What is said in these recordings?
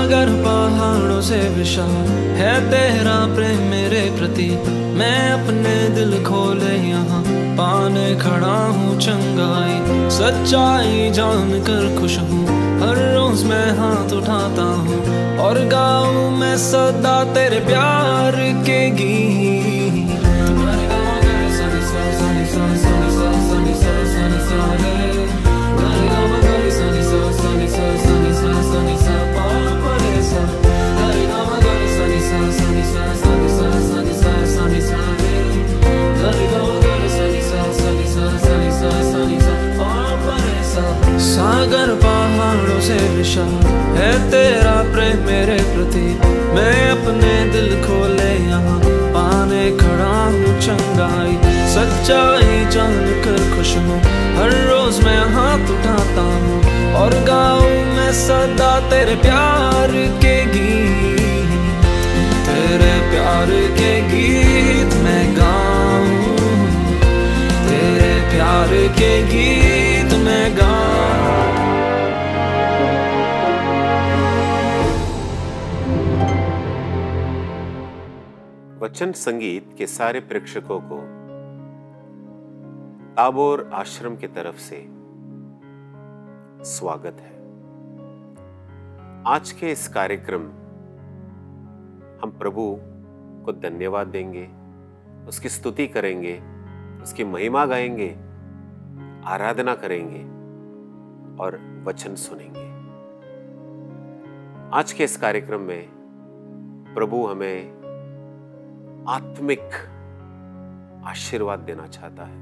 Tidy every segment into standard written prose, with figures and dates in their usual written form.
सागर पहाड़ों से विशाल है तेरा प्रेम मेरे प्रति। मैं अपने दिल खोले यहाँ पाने खड़ा हूँ चंगाई। सच्चाई जान कर खुश हूँ, हर रोज मैं हाथ उठाता हूँ और गाऊँ मैं सदा तेरे प्यार के गीत। सागर पहाड़ों से विशाल है तेरा प्रेम मेरे प्रति। मैं अपने दिल खोले यहाँ पाने खड़ा हूँ चंगाई। सच्चाई जान कर खुश हूँ, हर रोज मैं हाथ उठाता हूँ और गाऊँ मैं सदा तेरे प्यार के गीत। तेरे प्यार के गीत मैं गाऊँ, तेरे प्यार के गीत मैं गाऊँ। वचन संगीत के सारे प्रेक्षकों को ताबोर आश्रम की तरफ से स्वागत है। आज के इस कार्यक्रम हम प्रभु को धन्यवाद देंगे, उसकी स्तुति करेंगे, उसकी महिमा गाएंगे, आराधना करेंगे और वचन सुनेंगे। आज के इस कार्यक्रम में प्रभु हमें आत्मिक आशीर्वाद देना चाहता है।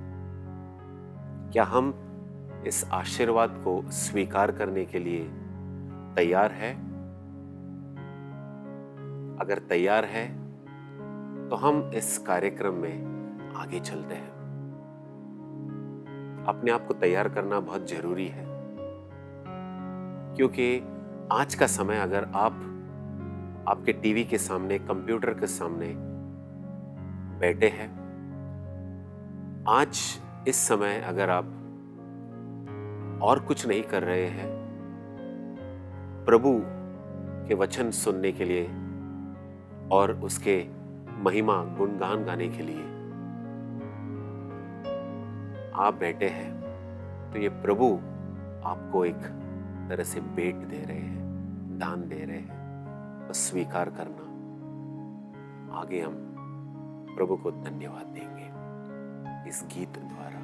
क्या हम इस आशीर्वाद को स्वीकार करने के लिए तैयार है? अगर तैयार है तो हम इस कार्यक्रम में आगे चलते हैं। अपने आप को तैयार करना बहुत जरूरी है, क्योंकि आज का समय अगर आप आपके टीवी के सामने, कंप्यूटर के सामने बैठे हैं, आज इस समय अगर आप और कुछ नहीं कर रहे हैं, प्रभु के वचन सुनने के लिए और उसके महिमा गुणगान गाने के लिए आप बैठे हैं, तो ये प्रभु आपको एक तरह से भेंट दे रहे हैं, दान दे रहे हैं। बस स्वीकार करना। आगे हम प्रभु को धन्यवाद देंगे इस गीत द्वारा।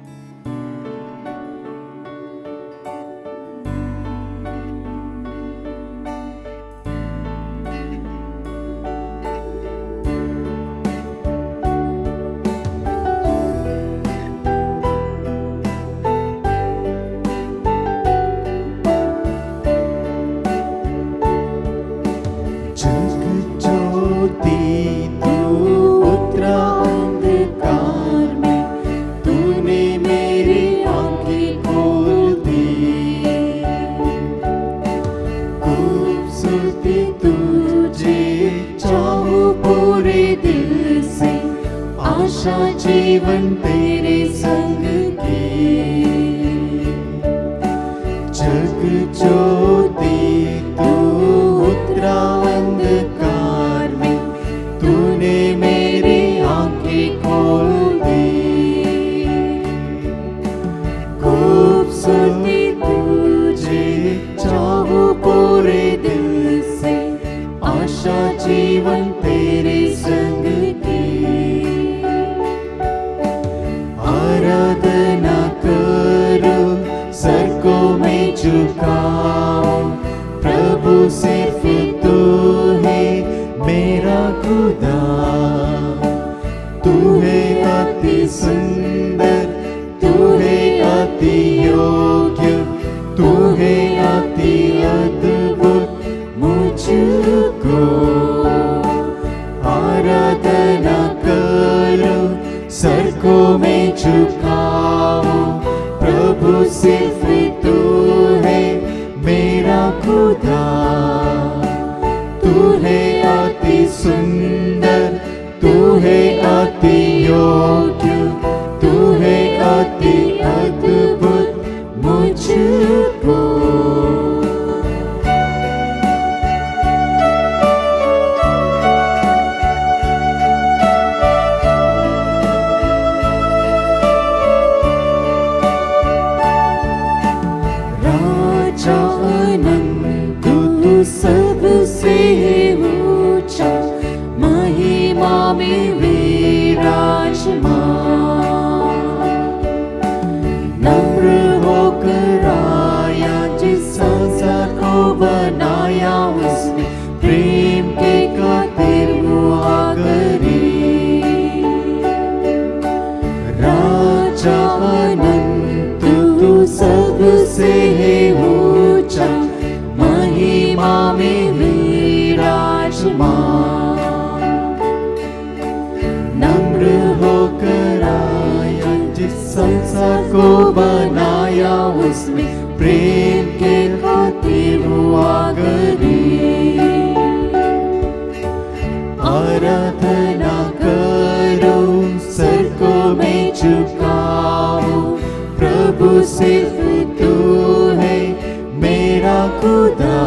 जीवन तेरे संग की जग ज्योति तू उतरा अंधकार में, तूने मेरी आंखें खोल दी। खूबसूरती तुझे चाहूं पूरे दिल से, आशा जीवन तेरे संग की। आराधना करो, सर को मैं झुकाऊं, प्रभु सिर्फ तू है मेरा खुदा। तू है अति सुंदर, तू है अति योग्य, तू है अति अद्भुत मुझको। आराधना करो, सर को मैं झुकाऊं, प्रभु सिर्फ तू है मेरा खुदा। तू है अति सुंदर, तू है अति योग्य, तू है अति अद्भुत मुझको। संसार को बनाया, उसमें प्रेम के खातिर हुआ गरीब। आराधना करो, सर को मैं झुकाऊं, प्रभु सिर्फ तू है मेरा खुदा।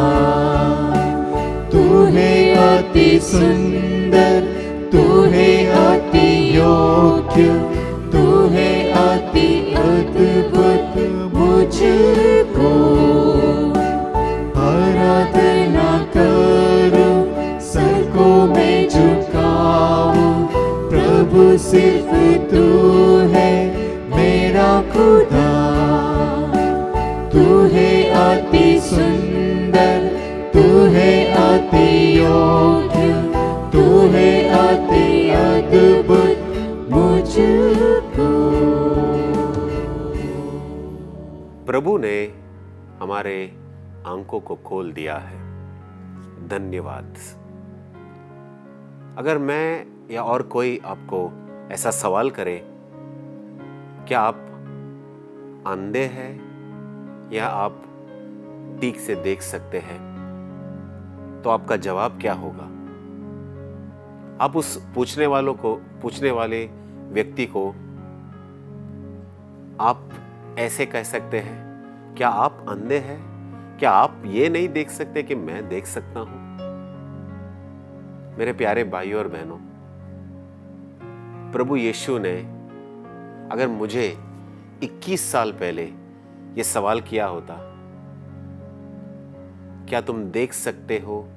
तू है अति सुंदर, तू है अति योग्य, तू है अति अद्भुत मुझको। आराधना करो, सर को मैं झुकाऊं, प्रभु सिर्फ तू है मेरा खुदा। तू है अति सुंदर, तू है अति योग्य, तू है अति अद्भुत मुझको। प्रभु ने हमारे आंखों को खोल दिया है, धन्यवाद। अगर मैं या और कोई आपको ऐसा सवाल करे, क्या आप अंधे हैं या आप ठीक से देख सकते हैं, तो आपका जवाब क्या होगा? आप उस पूछने वाले व्यक्ति को आप ऐसे कह सकते हैं, क्या आप अंधे हैं? क्या आप ये नहीं देख सकते कि मैं देख सकता हूं? मेरे प्यारे भाइयों और बहनों, प्रभु यीशु ने अगर मुझे 21 साल पहले ये सवाल किया होता, क्या तुम देख सकते हो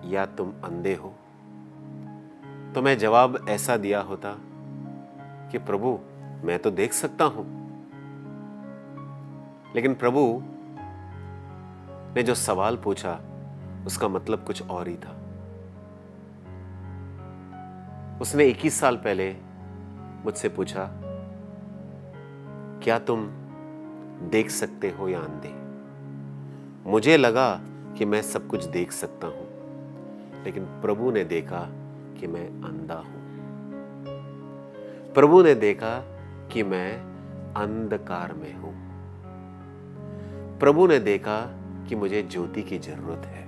या तुम अंधे हो, तो मैं जवाब ऐसा दिया होता कि प्रभु मैं तो देख सकता हूं। लेकिन प्रभु ने जो सवाल पूछा उसका मतलब कुछ और ही था। उसने 21 साल पहले मुझसे पूछा, क्या तुम देख सकते हो या अंधे? मुझे लगा कि मैं सब कुछ देख सकता हूं, लेकिन प्रभु ने देखा कि मैं अंधा हूं। प्रभु ने देखा कि मैं अंधकार में हूं। प्रभु ने देखा कि मुझे ज्योति की जरूरत है।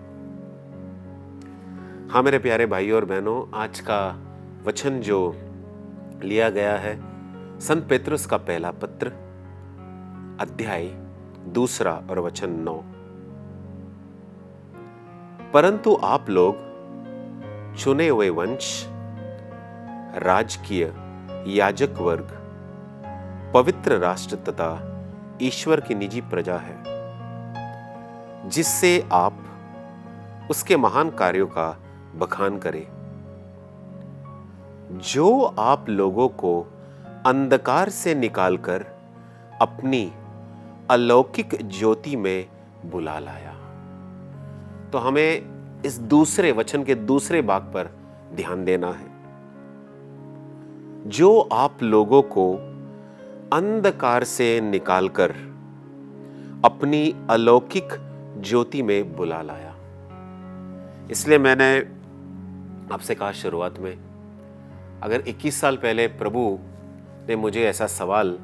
हाँ मेरे प्यारे भाइयों और बहनों, आज का वचन जो लिया गया है संत पेतरुस का पहला पत्र, अध्याय 2 और वचन 9। परंतु आप लोग चुने हुए वंश, राजकीय याजक वर्ग, पवित्र राष्ट्र तथा ईश्वर की निजी प्रजा है, जिससे आप उसके महान कार्यों का बखान करें, जो आप लोगों को अंधकार से निकालकर अपनी अलौकिक ज्योति में बुला लाया। तो हमें इस दूसरे वचन के दूसरे भाग पर ध्यान देना है। जो आप लोगों को अंधकार से निकालकर अपनी अलौकिक ज्योति में बुला लाया। इसलिए मैंने आपसे कहा शुरुआत में, अगर 21 साल पहले प्रभु ने मुझे ऐसा सवाल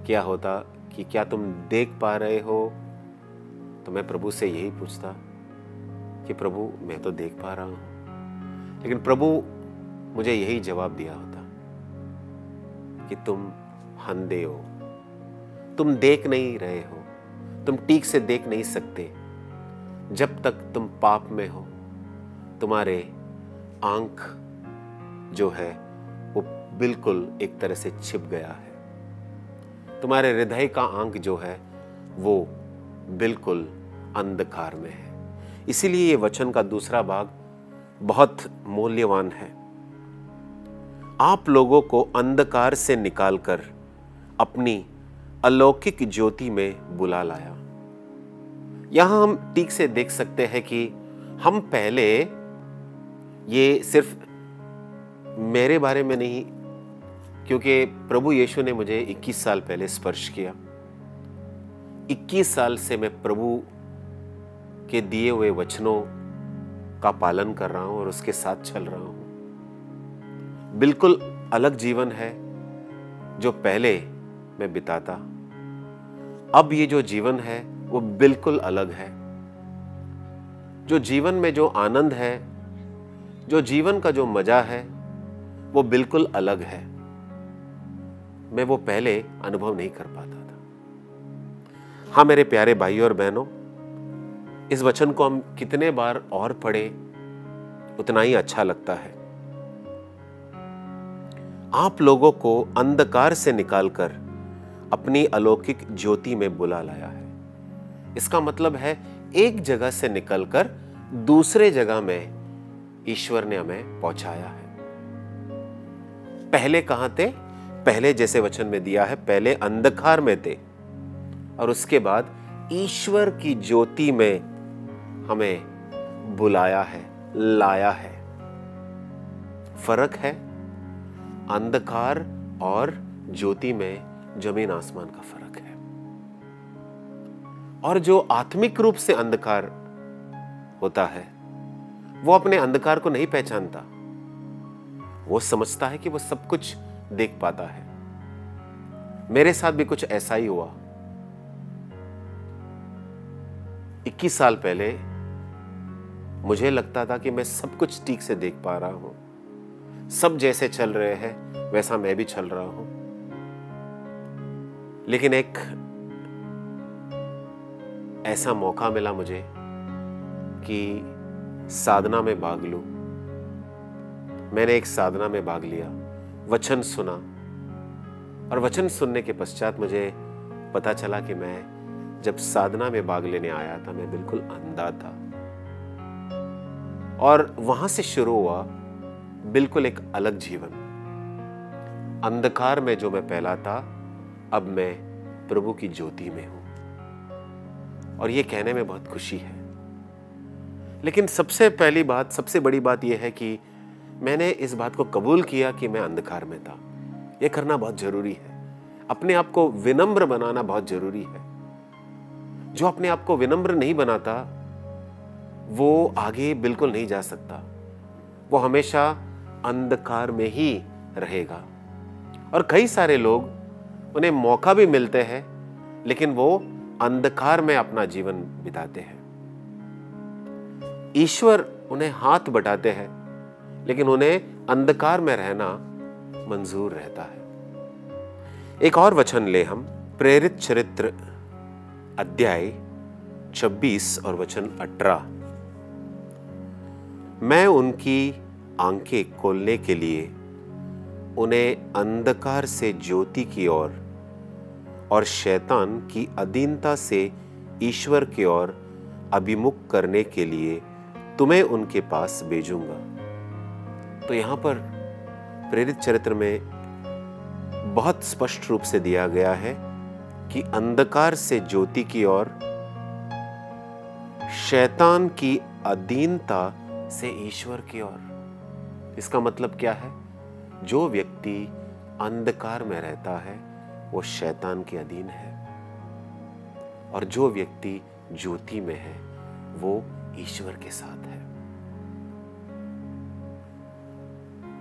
किया होता कि क्या तुम देख पा रहे हो, तो मैं प्रभु से यही पूछता कि प्रभु मैं तो देख पा रहा हूं। लेकिन प्रभु मुझे यही जवाब दिया होता कि तुम अंधे हो, तुम देख नहीं रहे हो, तुम ठीक से देख नहीं सकते। जब तक तुम पाप में हो, तुम्हारे आंख जो है वो बिल्कुल एक तरह से छिप गया है। तुम्हारे हृदय का आंख जो है वो बिल्कुल अंधकार में है। इसीलिए ये वचन का दूसरा भाग बहुत मूल्यवान है। आप लोगों को अंधकार से निकालकर अपनी अलौकिक ज्योति में बुला लाया। यहां हम ठीक से देख सकते हैं कि हम पहले, ये सिर्फ मेरे बारे में नहीं, क्योंकि प्रभु यीशु ने मुझे 21 साल पहले स्पर्श किया। 21 साल से मैं प्रभु के दिए हुए वचनों का पालन कर रहा हूं और उसके साथ चल रहा हूं। बिल्कुल अलग जीवन है जो पहले में बिताता, अब ये जो जीवन है वो बिल्कुल अलग है। जो जीवन में जो आनंद है, जो जीवन का जो मजा है, वो बिल्कुल अलग है। मैं वो पहले अनुभव नहीं कर पाता था। हाँ मेरे प्यारे भाइयों और बहनों, इस वचन को हम कितने बार और पढ़े उतना ही अच्छा लगता है। आप लोगों को अंधकार से निकालकर अपनी अलौकिक ज्योति में बुला लाया है। इसका मतलब है एक जगह से निकलकर दूसरे जगह में ईश्वर ने हमें पहुंचाया है। पहले कहां थे? पहले जैसे वचन में दिया है, पहले अंधकार में थे और उसके बाद ईश्वर की ज्योति में हमें बुलाया है, लाया है। फर्क है अंधकार और ज्योति में, जमीन आसमान का फर्क है। और जो आत्मिक रूप से अंधकार होता है वो अपने अंधकार को नहीं पहचानता। वो समझता है कि वो सब कुछ देख पाता है। मेरे साथ भी कुछ ऐसा ही हुआ। 21 साल पहले मुझे लगता था कि मैं सब कुछ ठीक से देख पा रहा हूं, सब जैसे चल रहे हैं वैसा मैं भी चल रहा हूं। लेकिन एक ऐसा मौका मिला मुझे कि साधना में भाग लूं। मैंने एक साधना में भाग लिया, वचन सुना और वचन सुनने के पश्चात मुझे पता चला कि मैं जब साधना में भाग लेने आया था मैं बिल्कुल अंधा था। और वहां से शुरू हुआ बिल्कुल एक अलग जीवन। अंधकार में जो मैं पहला था, अब मैं प्रभु की ज्योति में हूं। और ये कहने में बहुत खुशी है। लेकिन सबसे पहली बात, सबसे बड़ी बात यह है कि मैंने इस बात को कबूल किया कि मैं अंधकार में था। यह करना बहुत जरूरी है। अपने आप को विनम्र बनाना बहुत जरूरी है। जो अपने आप को विनम्र नहीं बनाता वो आगे बिल्कुल नहीं जा सकता। वो हमेशा अंधकार में ही रहेगा। और कई सारे लोग, उन्हें मौका भी मिलते हैं लेकिन वो अंधकार में अपना जीवन बिताते हैं। ईश्वर उन्हें हाथ बटाते हैं लेकिन उन्हें अंधकार में रहना मंजूर रहता है। एक और वचन ले हम, प्रेरित चरित्र अध्याय 26 और वचन 18। मैं उनकी आंखें खोलने के लिए उन्हें अंधकार से ज्योति की ओर और शैतान की अधीनता से ईश्वर की ओर अभिमुख करने के लिए तुम्हें उनके पास भेजूंगा। तो यहां पर प्रेरित चरित्र में बहुत स्पष्ट रूप से दिया गया है कि अंधकार से ज्योति की ओर, शैतान की अधीनता से ईश्वर की ओर। इसका मतलब क्या है? जो व्यक्ति अंधकार में रहता है वो शैतान के अधीन है और जो व्यक्ति ज्योति में है वो ईश्वर के साथ है।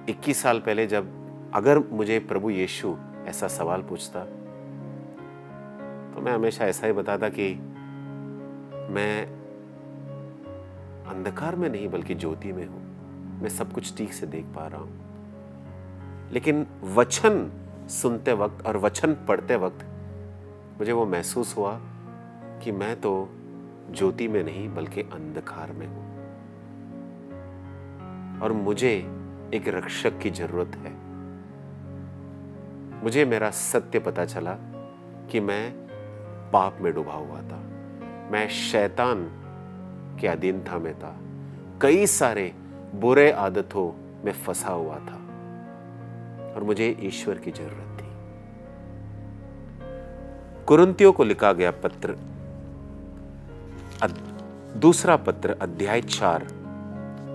21 साल पहले जब अगर मुझे प्रभु यीशु ऐसा सवाल पूछता तो मैं हमेशा ऐसा ही बताता कि मैं अंधकार में नहीं बल्कि ज्योति में हूं। मैं सब कुछ ठीक से देख पा रहा हूं। लेकिन वचन सुनते वक्त और वचन पढ़ते वक्त मुझे वो महसूस हुआ कि मैं तो ज्योति में नहीं बल्कि अंधकार में हूं और मुझे एक रक्षक की जरूरत है। मुझे मेरा सत्य पता चला कि मैं पाप में डूबा हुआ था। मैं शैतान के अधीनता में था। कई सारे बुरे आदतों में फंसा हुआ था और मुझे ईश्वर की जरूरत थी। कुरिन्थियों को लिखा गया पत्र, दूसरा पत्र अध्याय 4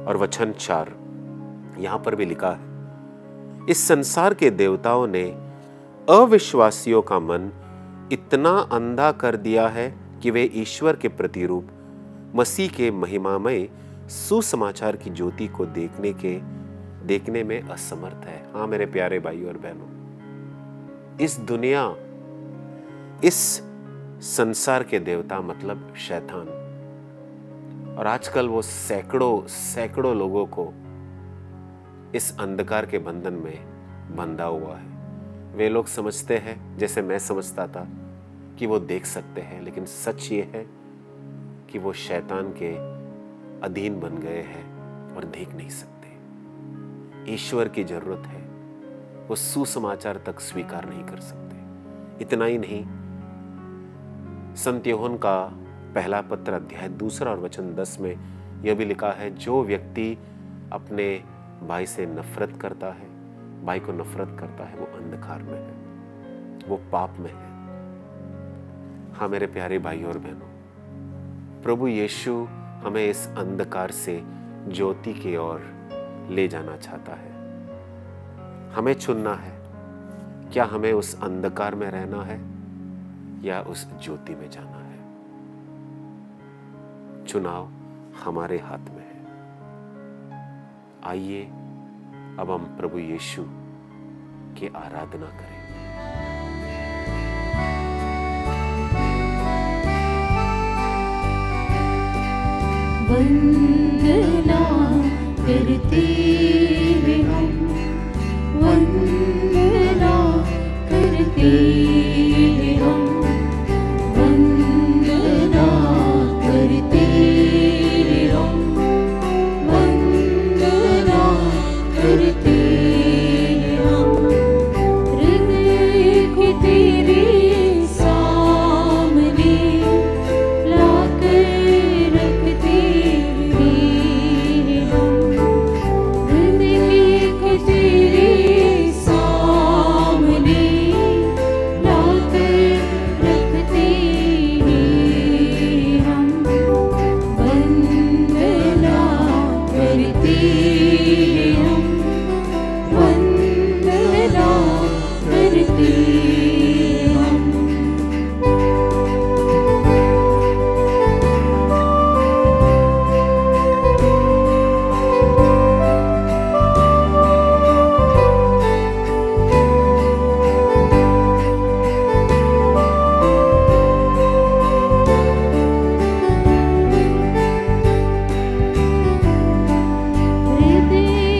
और वचन 4, यहां पर भी लिखा है, इस संसार के देवताओं ने अविश्वासियों का मन इतना अंधा कर दिया है कि वे ईश्वर के प्रतिरूप मसीह के महिमामय सुसमाचार की ज्योति को देखने में असमर्थ है। हाँ मेरे प्यारे भाइयों और बहनों, इस दुनिया इस संसार के देवता मतलब शैतान। और आजकल वो सैकड़ों लोगों को इस अंधकार के बंधन में बंधा हुआ है। वे लोग समझते हैं, जैसे मैं समझता था, कि वो देख सकते हैं, लेकिन सच ये है कि वो शैतान के अधीन बन गए हैं और देख नहीं सकते। ईश्वर की जरूरत है, वो सुसमाचार तक स्वीकार नहीं कर सकते। इतना ही नहीं, संत यूहन्ना का पहला पत्र अध्याय 2 और वचन 10 में यह भी लिखा है, जो व्यक्ति अपने भाई से नफरत करता है, भाई को नफरत करता है, वो अंधकार में है, वो पाप में है। हाँ मेरे प्यारे भाइयों और बहनों, प्रभु यीशु हमें इस अंधकार से ज्योति की ओर ले जाना चाहता है। हमें चुनना है, क्या हमें उस अंधकार में रहना है या उस ज्योति में जाना है। चुनाव हमारे हाथ में है। आइए अब हम प्रभु यीशु की आराधना करें। वंदना करते हैं हम, वंदना करते हैं हम, वंदना करते हैं हम, वंदना करते हैं हम। हृदय की तेरे सामने लाकर रखते हैं हम, हृदय की तेरे सामने लाकर रखते हैं हम। वंदना करते हैं हम, वंदना करते हम। हृदय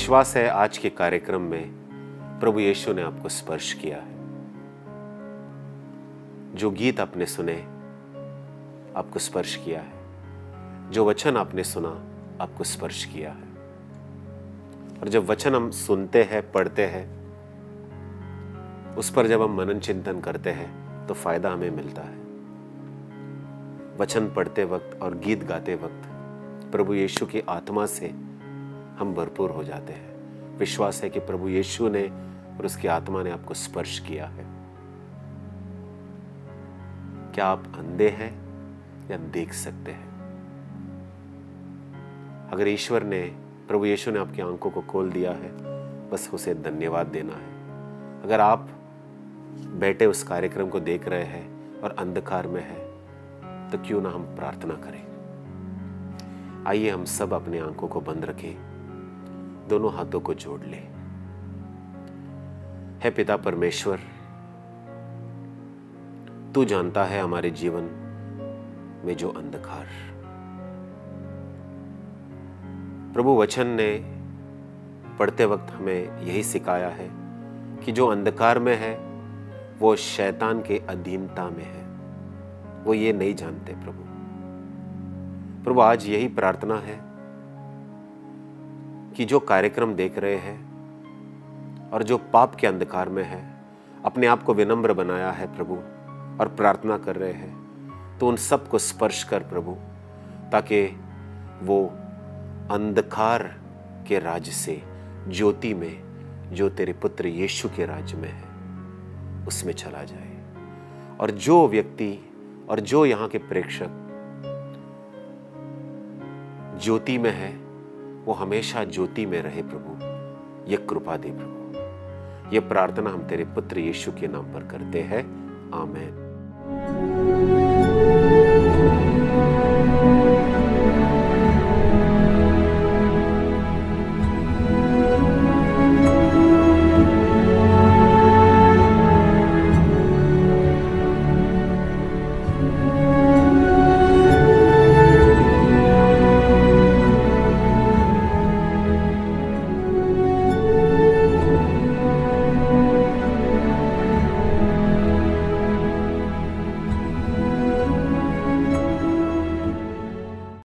विश्वास है आज के कार्यक्रम में प्रभु यीशु ने आपको स्पर्श किया है। जो गीत आपने सुने आपको स्पर्श किया है, जो वचन आपने सुना आपको स्पर्श किया है। और जब वचन हम सुनते हैं, पढ़ते हैं, उस पर जब हम मनन चिंतन करते हैं तो फायदा हमें मिलता है। वचन पढ़ते वक्त और गीत गाते वक्त प्रभु यीशु की आत्मा से हम भरपूर हो जाते हैं। विश्वास है कि प्रभु यीशु ने और उसकी आत्मा ने आपको स्पर्श किया है। क्या आप अंधे हैं या देख सकते हैं? अगर ईश्वर ने, प्रभु यीशु ने आपकी आंखों को खोल दिया है, बस उसे धन्यवाद देना है। अगर आप बैठे उस कार्यक्रम को देख रहे हैं और अंधकार में है, तो क्यों ना हम प्रार्थना करें। आइए हम सब अपने आंखों को बंद रखें, दोनों हाथों को जोड़ लें। हे पिता परमेश्वर, तू जानता है हमारे जीवन में जो अंधकार। प्रभु वचन ने पढ़ते वक्त हमें यही सिखाया है कि जो अंधकार में है वो शैतान के अधीनता में है, वो ये नहीं जानते। प्रभु आज यही प्रार्थना है कि जो कार्यक्रम देख रहे हैं और जो पाप के अंधकार में है, अपने आप को विनम्र बनाया है प्रभु और प्रार्थना कर रहे हैं, तो उन सब को स्पर्श कर प्रभु, ताकि वो अंधकार के राज्य से ज्योति में, जो तेरे पुत्र यीशु के राज्य में है, उसमें चला जाए। और जो व्यक्ति और जो यहाँ के प्रेक्षक ज्योति में है, वो हमेशा ज्योति में रहे प्रभु। ये कृपा दे प्रभु। ये प्रार्थना हम तेरे पुत्र यीशु के नाम पर करते हैं, आमीन।